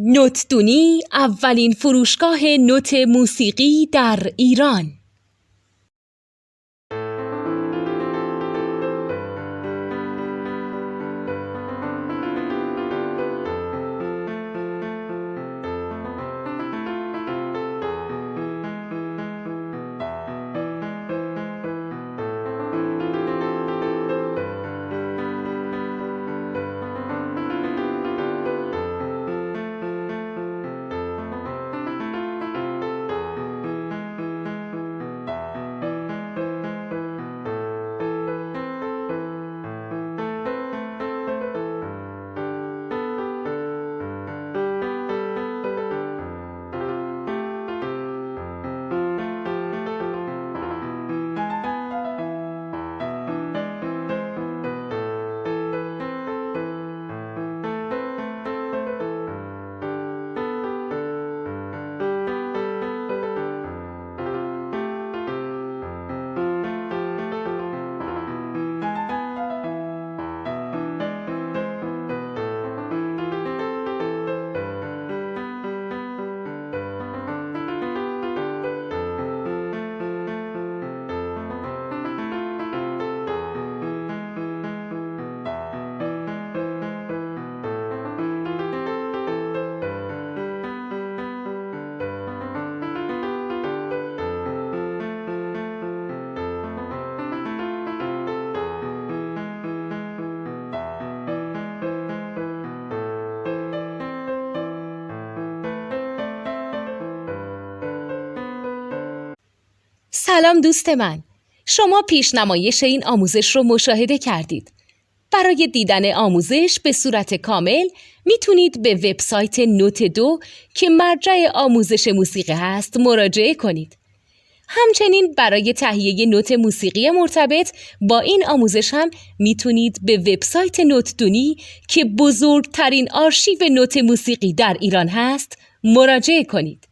نوتدونی اولین فروشگاه نوت موسیقی در ایران. سلام دوست من، شما پیشنمایش این آموزش رو مشاهده کردید. برای دیدن آموزش به صورت کامل میتونید به وبسایت نوت2 که مرجع آموزش موسیقی هست مراجعه کنید. همچنین برای تهیه نوت موسیقی مرتبط با این آموزش هم میتونید به وبسایت نوتدونی که بزرگترین آرشیو نوت موسیقی در ایران هست مراجعه کنید.